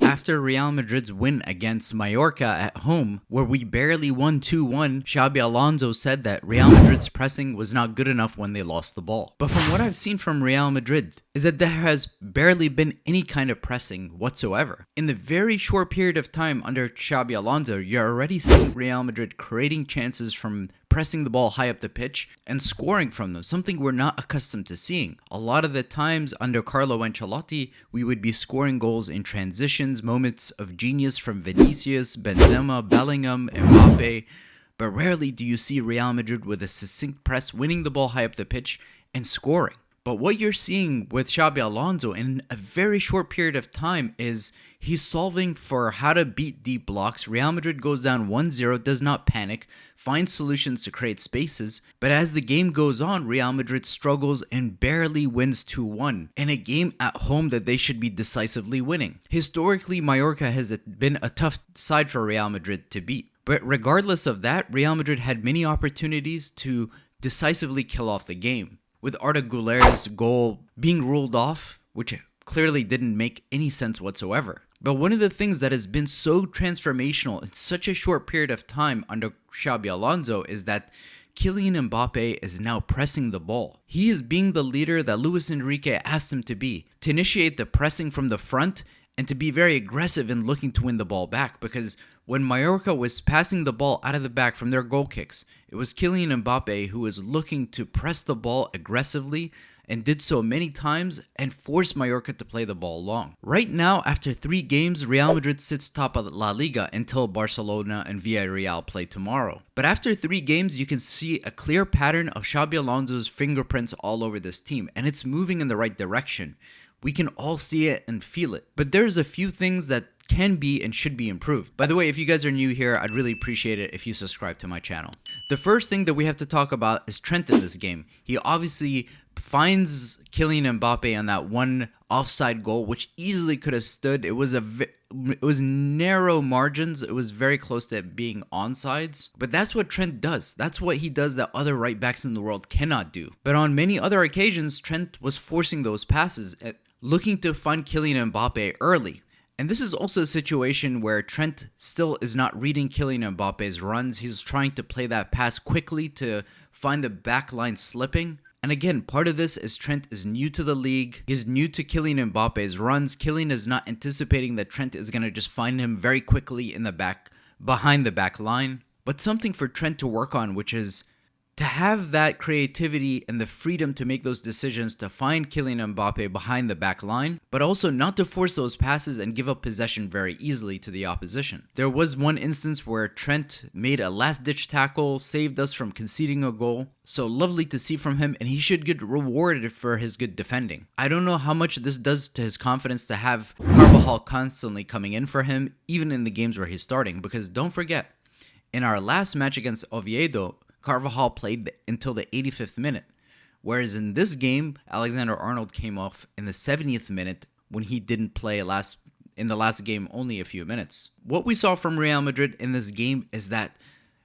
after Real Madrid's win against Mallorca at home, where we barely won 2-1, Xabi Alonso said that Real Madrid's pressing was not good enough when they lost the ball. But from what I've seen from Real Madrid, is that there has barely been any kind of pressing whatsoever. In the very short period of time under Shabi Alonso, you're already seeing Real Madrid creating chances from pressing the ball high up the pitch and scoring from them, something we're not accustomed to seeing. A lot of the times under Carlo Ancelotti, we would be scoring goals in transitions, moments of genius from Vinicius, Benzema, Bellingham, Mbappe, but rarely do you see Real Madrid with a succinct press winning the ball high up the pitch and scoring. But what you're seeing with Shabi Alonso in a very short period of time is he's solving for how to beat deep blocks. Real Madrid goes down 1-0, does not panic, finds solutions to create spaces. But as the game goes on, Real Madrid struggles and barely wins 2-1 in a game at home that they should be decisively winning. Historically, Mallorca has been a tough side for Real Madrid to beat. But regardless of that, Real Madrid had many opportunities to decisively kill off the game, with Arda Güler's goal being ruled off, which clearly didn't make any sense whatsoever. But one of the things that has been so transformational in such a short period of time under Xabi Alonso is that Kylian Mbappé is now pressing the ball. He is being the leader that Luis Enrique asked him to be, to initiate the pressing from the front and to be very aggressive in looking to win the ball back, because when Mallorca was passing the ball out of the back from their goal kicks, it was Kylian Mbappé who was looking to press the ball aggressively and did so many times and forced Mallorca to play the ball long. Right now, after 3 games, Real Madrid sits top of La Liga until Barcelona and Villarreal play tomorrow. But after 3 games, you can see a clear pattern of Xabi Alonso's fingerprints all over this team, and it's moving in the right direction. We can all see it and feel it. But there's a few things that can be and should be improved. By the way, if you guys are new here, I'd really appreciate it if you subscribe to my channel. The first thing that we have to talk about is Trent in this game. He obviously finds Kylian Mbappé on that one offside goal, which easily could have stood. It was narrow margins. It was very close to being onside. But that's what Trent does. That's what he does that other right backs in the world cannot do. But on many other occasions, Trent was forcing those passes, looking to find Kylian Mbappé early. And this is also a situation where Trent still is not reading Kylian Mbappe's runs. He's trying to play that pass quickly to find the back line slipping. And again, part of this is Trent is new to the league. He's new to Kylian Mbappe's runs. Kylian is not anticipating that Trent is going to just find him very quickly in the back, behind the back line. But something for Trent to work on, which is to have that creativity and the freedom to make those decisions to find Kylian Mbappé behind the back line, but also not to force those passes and give up possession very easily to the opposition. There was one instance where Trent made a last-ditch tackle, saved us from conceding a goal. So lovely to see from him, and he should get rewarded for his good defending. I don't know how much this does to his confidence to have Carvajal constantly coming in for him, even in the games where he's starting, because don't forget, in our last match against Oviedo, Carvajal played until the 85th minute, whereas in this game, Alexander-Arnold came off in the 70th minute when he didn't play in the last game only a few minutes. What we saw from Real Madrid in this game is that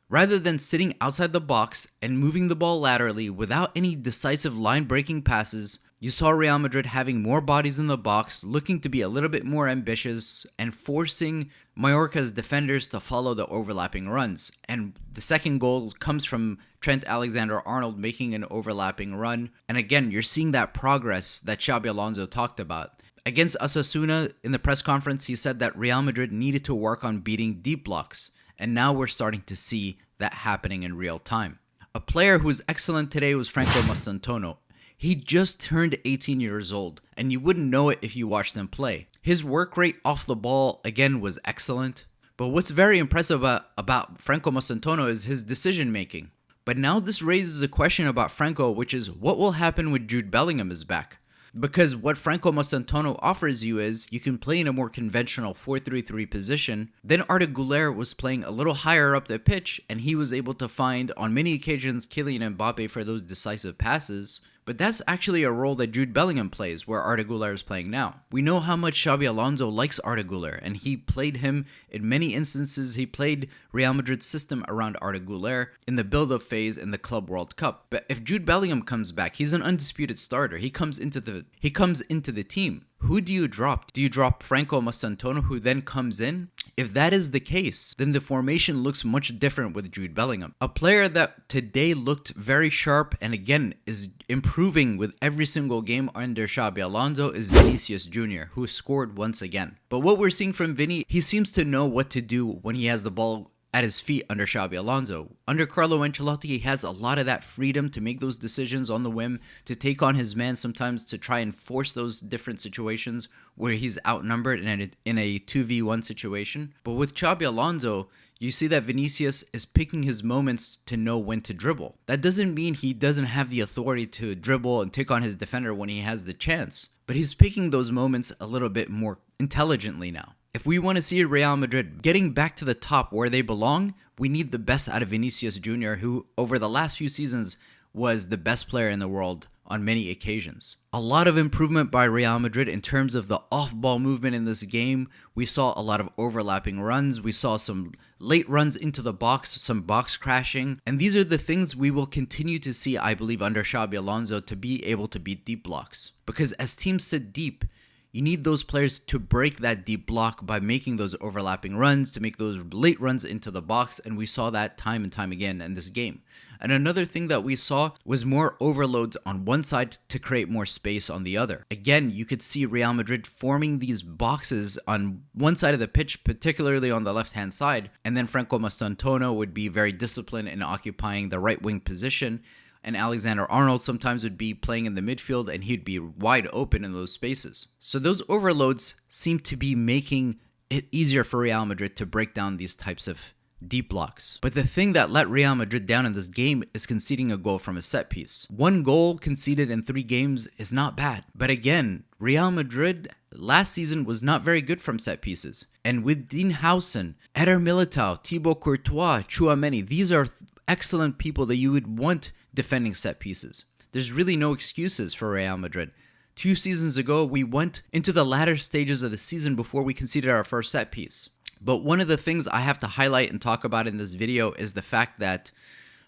rather than sitting outside the box and moving the ball laterally without any decisive line-breaking passes, you saw Real Madrid having more bodies in the box, looking to be a little bit more ambitious and forcing Mallorca's defenders to follow the overlapping runs. And the second goal comes from Trent Alexander-Arnold making an overlapping run. And again, you're seeing that progress that Shabi Alonso talked about. Against Osasuna, in the press conference, he said that Real Madrid needed to work on beating deep blocks. And now we're starting to see that happening in real time. A player who was excellent today was Franco Mastantuono. He just turned 18 years old, and you wouldn't know it if you watched him play. His work rate off the ball, again, was excellent. But what's very impressive about Franco Mastantuono is his decision-making. But now this raises a question about Franco, which is what will happen when Jude Bellingham is back? Because what Franco Mastantuono offers you is you can play in a more conventional 4-3-3 position. Then Arda Güler was playing a little higher up the pitch, and he was able to find, on many occasions, Kylian Mbappé for those decisive passes. But that's actually a role that Jude Bellingham plays, where Arda Güler is playing now. We know how much Xabi Alonso likes Arda Güler, and he played him in many instances. He played Real Madrid's system around Arda Güler in the build-up phase in the Club World Cup. But if Jude Bellingham comes back, he's an undisputed starter. He comes into the team. Who do you drop? Do you drop Franco Mastantuono, who then comes in? If that is the case, then the formation looks much different with Jude Bellingham. A player that today looked very sharp and again is improving with every single game under Shabi Alonso is Vinícius Jr, who scored once again. But what we're seeing from Vini, he seems to know what to do when he has the ball at his feet under Shabi Alonso. Under Carlo Ancelotti, he has a lot of that freedom to make those decisions on the whim, to take on his man sometimes, to try and force those different situations where he's outnumbered in a 2v1 situation. But with Xabi Alonso, you see that Vinícius is picking his moments to know when to dribble. That doesn't mean he doesn't have the authority to dribble and take on his defender when he has the chance, but he's picking those moments a little bit more intelligently now. If we want to see Real Madrid getting back to the top where they belong, we need the best out of Vinícius Jr, who over the last few seasons was the best player in the world on many occasions. A lot of improvement by Real Madrid in terms of the off-ball movement in this game. We saw a lot of overlapping runs. We saw some late runs into the box, some box crashing. And these are the things we will continue to see, I believe, under Xabi Alonso to be able to beat deep blocks. Because as teams sit deep, you need those players to break that deep block by making those overlapping runs, to make those late runs into the box, and we saw that time and time again in this game. And another thing that we saw was more overloads on one side to create more space on the other. Again, you could see Real Madrid forming these boxes on one side of the pitch, particularly on the left-hand side, and then Franco Mastantuono would be very disciplined in occupying the right wing position, and Alexander-Arnold sometimes would be playing in the midfield and he'd be wide open in those spaces. So those overloads seem to be making it easier for Real Madrid to break down these types of deep blocks. But the thing that let Real Madrid down in this game is conceding a goal from a set piece. One goal conceded in 3 games is not bad. But again, Real Madrid last season was not very good from set pieces. And with Dean Howson, Eder Militao, Thibaut Courtois, Tchouaméni, these are excellent people that you would want defending set pieces. There's really no excuses for Real Madrid. 2 seasons ago, we went into the latter stages of the season before we conceded our first set piece. But one of the things I have to highlight and talk about in this video is the fact that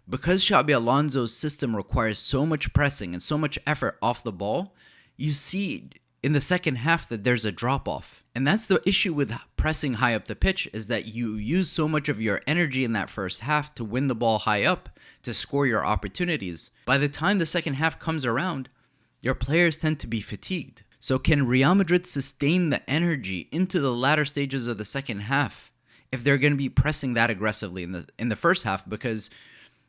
because Xabi Alonso's system requires so much pressing and so much effort off the ball, you see in the second half that there's a drop-off. And that's the issue with pressing high up the pitch, is that you use so much of your energy in that first half to win the ball high up, to score your opportunities. By the time the second half comes around, your players tend to be fatigued. So can Real Madrid sustain the energy into the latter stages of the second half if they're going to be pressing that aggressively in the first half? Because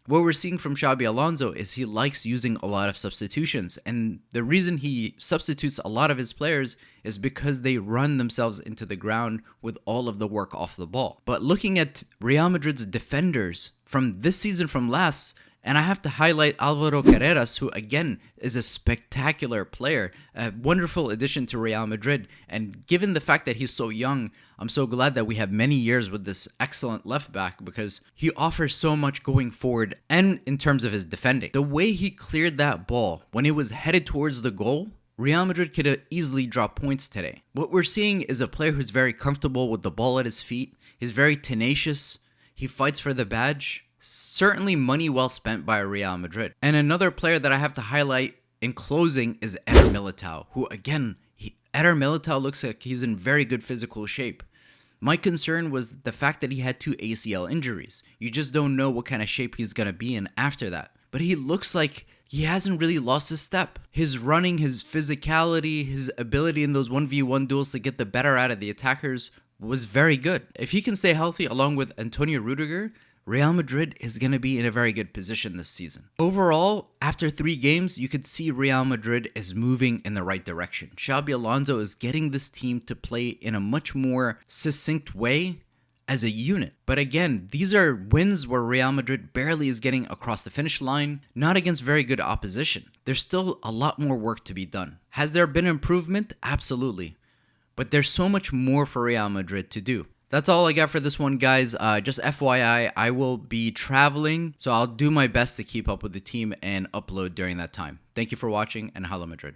what we're seeing from Xabi Alonso is he likes using a lot of substitutions. And the reason he substitutes a lot of his players is because they run themselves into the ground with all of the work off the ball. But looking at Real Madrid's defenders from this season from last, and I have to highlight Alvaro Carreras, who again is a spectacular player, a wonderful addition to Real Madrid. And given the fact that he's so young, I'm so glad that we have many years with this excellent left back, because he offers so much going forward and in terms of his defending. The way he cleared that ball when it was headed towards the goal, Real Madrid could have easily dropped points today. What we're seeing is a player who's very comfortable with the ball at his feet. He's very tenacious. He fights for the badge. Certainly money well spent by Real Madrid. And another player that I have to highlight in closing is Eder Militao, who again, Eder Militao looks like he's in very good physical shape. My concern was the fact that he had 2 ACL injuries. You just don't know what kind of shape he's going to be in after that. But he looks like he hasn't really lost his step. His running, his physicality, his ability in those 1v1 duels to get the better out of the attackers was very good. If he can stay healthy along with Antonio Rudiger, Real Madrid is going to be in a very good position this season. Overall, after 3 games, you could see Real Madrid is moving in the right direction. Xabi Alonso is getting this team to play in a much more succinct way as a unit. But again, these are wins where Real Madrid barely is getting across the finish line, not against very good opposition. There's still a lot more work to be done. Has there been improvement? Absolutely. But there's so much more for Real Madrid to do. That's all I got for this one, guys. Just FYI, I will be traveling, so I'll do my best to keep up with the team and upload during that time. Thank you for watching, and Hala Madrid.